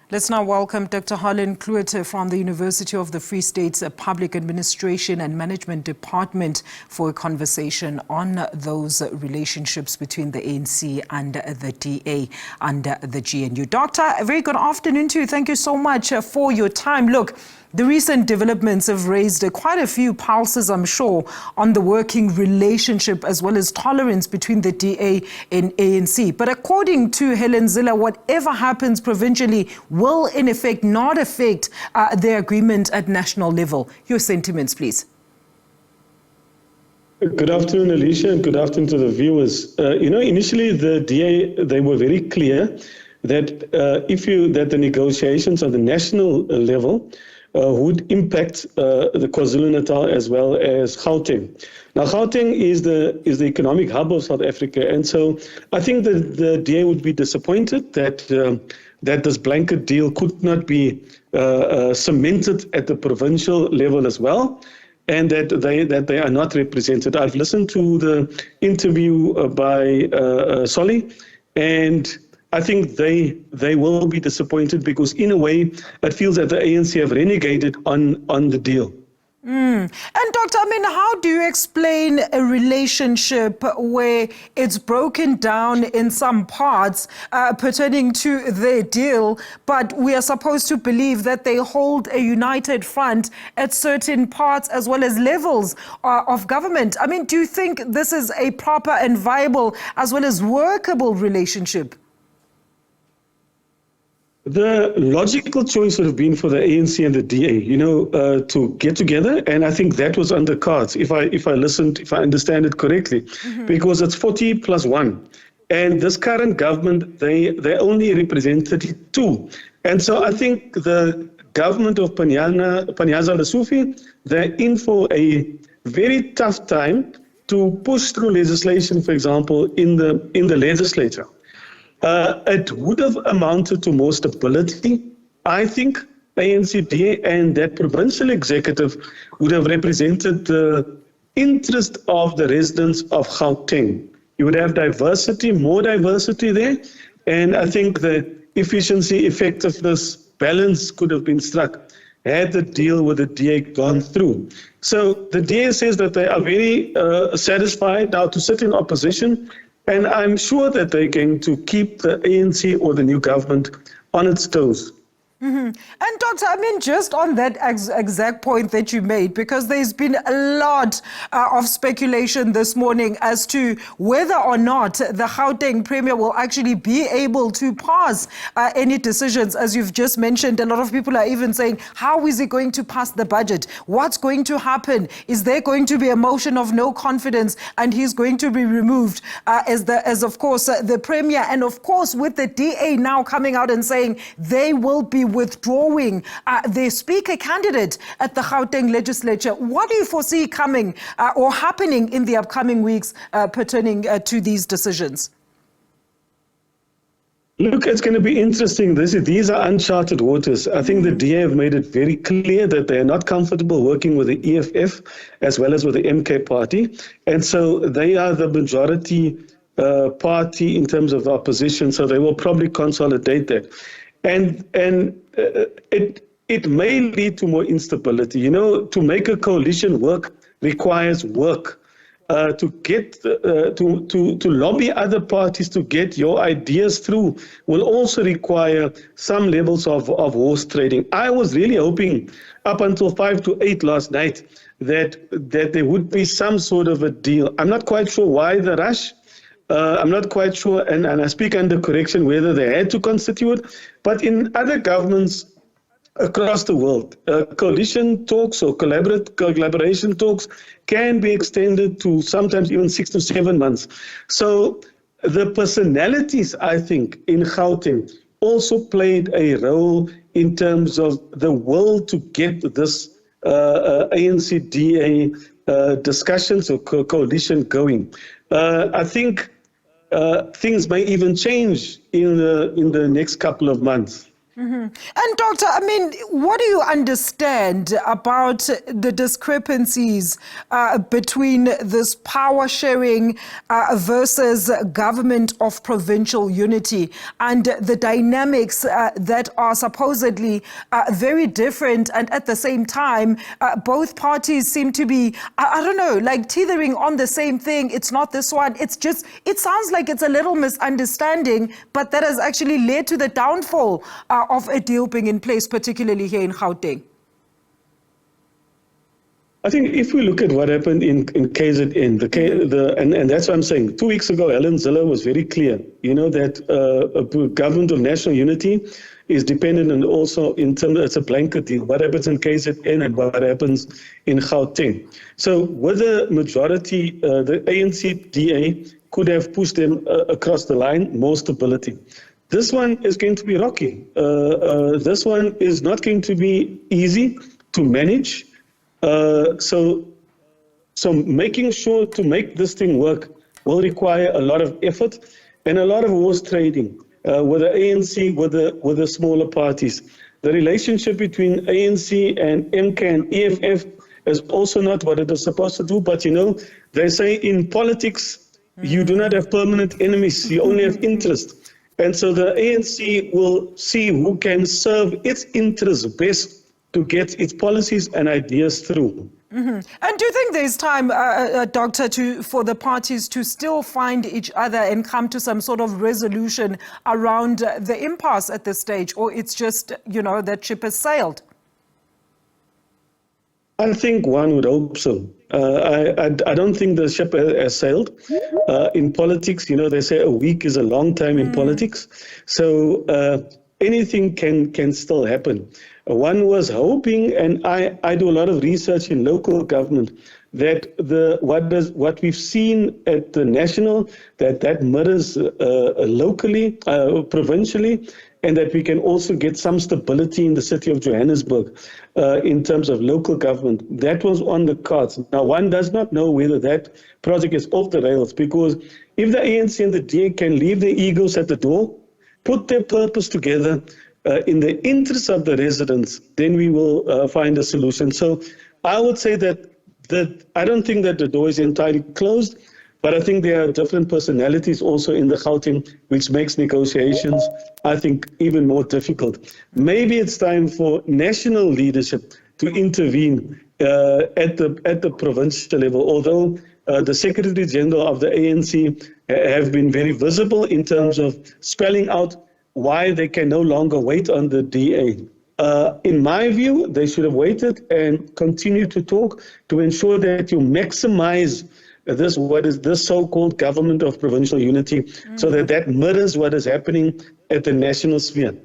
Let's now welcome Dr. Harlan Cloete from the University of the Free State's Public Administration and Management Department for a conversation on those relationships between the ANC and the DA under the GNU. Doctor, a very good afternoon to you. Thank you so much for your time. Look, the recent developments have raised quite a few pulses, I'm sure, on the working relationship as well as tolerance between the DA and ANC. But according to Helen Zille, whatever happens provincially will in effect not affect the agreement at national level. Your sentiments, please. Good afternoon, Alicia, and good afternoon to the viewers. Initially the DA, they were very clear that that the negotiations on the national level would impact the KwaZulu-Natal as well as Gauteng. Now, Gauteng is the economic hub of South Africa, and so I think that the DA would be disappointed that this blanket deal could not be cemented at the provincial level as well, and that they are not represented. I've listened to the interview by Solly, and I think they will be disappointed because, in a way, it feels that the ANC have renegated on the deal. And Doctor, how do you explain a relationship where it's broken down in some parts pertaining to their deal, but we are supposed to believe that they hold a united front at certain parts as well as levels of government? Do you think this is a proper and viable as well as workable relationship? The logical choice would have been for the ANC and the DA, to get together, and I think that was on the cards. If I understand it correctly, because it's 40 plus 1, and this current government they only represent 32, and so I think the government of Panyaza Lesufi, they're in for a very tough time to push through legislation, for example, in the legislature. It would have amounted to more stability. I think ANC, DA, and that provincial executive would have represented the interest of the residents of Gauteng. You would have diversity, more diversity there, and I think the efficiency, effectiveness, balance could have been struck had the deal with the DA gone through. So the DA says that they are very satisfied now to sit in opposition, and I'm sure that they're going to keep the ANC or the new government on its toes. And Doctor, just on that exact point that you made, because there's been a lot of speculation this morning as to whether or not the Gauteng Premier will actually be able to pass any decisions. As you've just mentioned, a lot of people are even saying, how is he going to pass the budget? What's going to happen? Is there going to be a motion of no confidence and he's going to be removed as of course, the Premier? And of course, with the DA now coming out and saying they will be withdrawing their speaker candidate at the Gauteng legislature. What do you foresee coming or happening in the upcoming weeks pertaining to these decisions? Look, it's going to be interesting. These are uncharted waters. I think the DA have made it very clear that they are not comfortable working with the EFF as well as with the MK party. And so they are the majority party in terms of the opposition, so they will probably consolidate that. And it may lead to more instability. To make a coalition work requires work. To get to lobby other parties to get your ideas through will also require some levels of horse trading. I was really hoping up until 5 to 8 last night that there would be some sort of a deal. I'm not quite sure why the rush. I'm not quite sure, and I speak under correction, whether they had to constitute, but in other governments across the world, coalition talks or collaboration talks can be extended to sometimes even 6 to 7 months. So the personalities, I think, in Gauteng also played a role in terms of the will to get this ANC-DA discussions or coalition going. I think things may even change in the next couple of months. And Doctor, I mean, what do you understand about the discrepancies between this power sharing versus government of provincial unity and the dynamics that are supposedly very different, and at the same time, both parties seem to be, I don't know, like teetering on the same thing. It's not this one. It's just, it sounds like it's a little misunderstanding, but that has actually led to the downfall of a deal being in place, particularly here in Gauteng? I think if we look at what happened in KZN, and that's what I'm saying. 2 weeks ago, Helen Zille was very clear, that a government of national unity is dependent on also in terms of, it's a blanket deal, what happens in KZN and what happens in Gauteng. So with the majority, the ANC DA could have pushed them across the line, more stability. This one is going to be rocky. This one is not going to be easy to manage. So making sure to make this thing work will require a lot of effort and a lot of horse trading with the ANC, with the smaller parties. The relationship between ANC and MK and EFF is also not what it is supposed to do. But they say in politics, you do not have permanent enemies, you only have interest. And so the ANC will see who can serve its interests best to get its policies and ideas through. And do you think there's time, Doctor, for the parties to still find each other and come to some sort of resolution around the impasse at this stage, or it's just, that ship has sailed? I think one would hope so. I don't think the ship has sailed. In politics, they say a week is a long time in politics. So anything can still happen. One was hoping, and I do a lot of research in local government, that what we've seen at the national, that mirrors locally, provincially, and that we can also get some stability in the city of Johannesburg in terms of local government. That was on the cards. Now, one does not know whether that project is off the rails, because if the ANC and the DA can leave their egos at the door, put their purpose together in the interest of the residents, then we will find a solution. So I would say that I don't think that the door is entirely closed, but I think there are different personalities also in the Gauteng, which makes negotiations, I think, even more difficult. Maybe it's time for national leadership to intervene at the provincial level, although the Secretary General of the ANC have been very visible in terms of spelling out why they can no longer wait on the DA. In my view, they should have waited and continued to talk to ensure that you maximize this so-called government of provincial unity, so that mirrors what is happening at the national sphere.